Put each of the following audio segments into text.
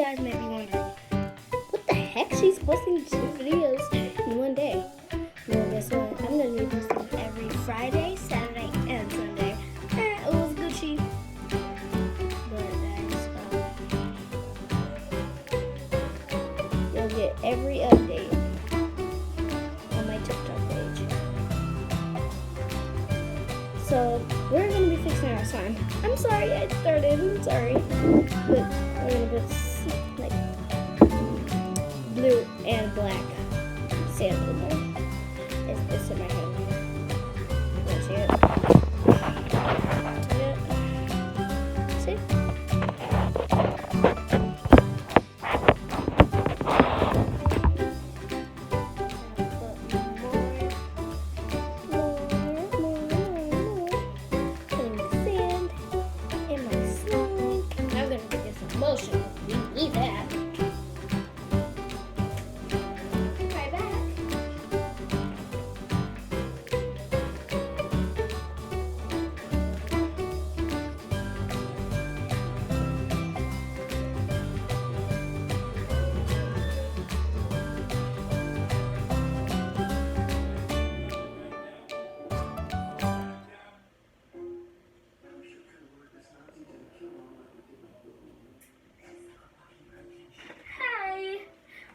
guys may be wondering, what the heck? She's posting 2 videos in one day. Well, guess what? I'm going to be posting every Friday, Saturday, and Sunday. It was Gucci. But guys, you'll get every update on my TikTok page. So, we're going to be fixing our slime. I'm sorry I started. I'm sorry. But we're going to put like blue and black sand in there. It's in my hand. You see it? See? Motion. We need that. Right back.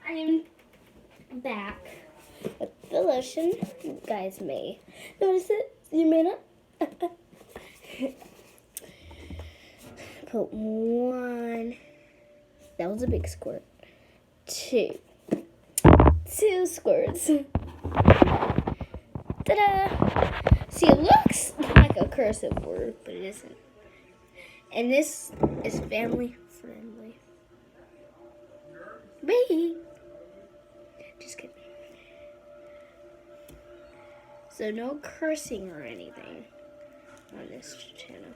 I'm back with the lotion. You guys may notice it. You may not. Put 1. That was a big squirt. 2 squirts. Ta-da! See, it looks like a cursive word, but it isn't. And this is family friendly. Bye. Just kidding. So no cursing or anything on this channel.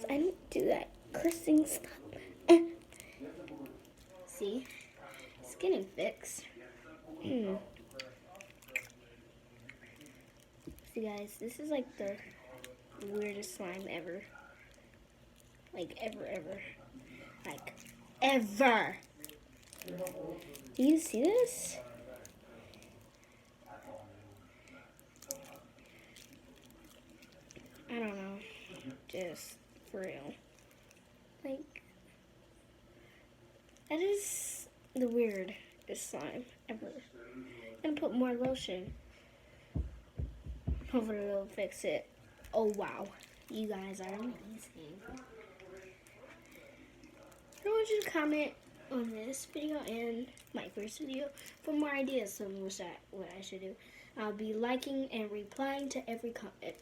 I don't do that cursing stuff. See? It's getting fixed. See guys, this is like the weirdest slime ever. Like ever. Like ever. Do you see this? I don't know. Just for real. Like, that is the weirdest slime ever. I'm gonna put more lotion. Hopefully it'll fix it. Oh wow. You guys are amazing. I want you to comment on this video and my first video for more ideas on what I should do. I'll be liking and replying to every comment.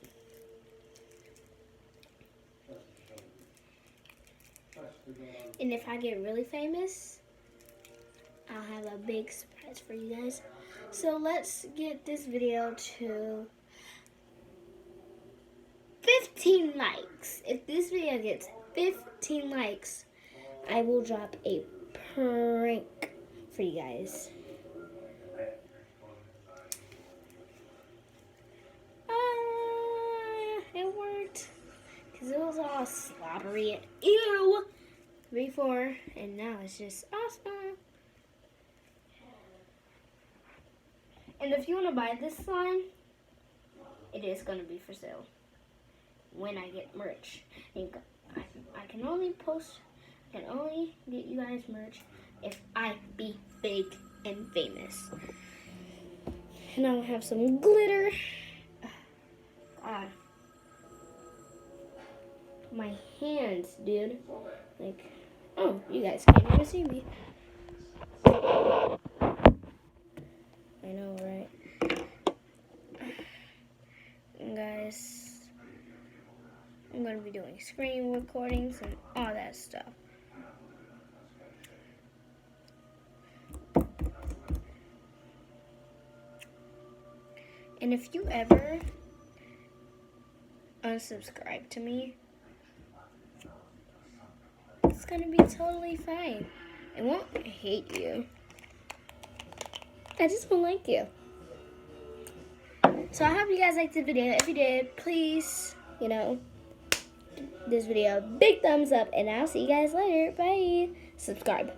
And if I get really famous, I'll have a big surprise for you guys. So let's get this video to 15 likes. If this video gets 15 likes, I will drop a prank for you guys. It worked. Because it was all slobbery and ew before. And now it's just awesome. And if you want to buy this slime, it is going to be for sale when I get merch. I can only get you guys merch if I be big and famous. And I'll have some glitter. God. My hands, dude. Like, oh, you guys can't even see me. I know, right? And guys, I'm going to be doing screen recordings and all that stuff. And if you ever unsubscribe to me, it's going to be totally fine. I won't hate you. I just won't like you. So I hope you guys liked the video. If you did, please, this video a big thumbs up, and I'll see you guys later. Bye. Subscribe.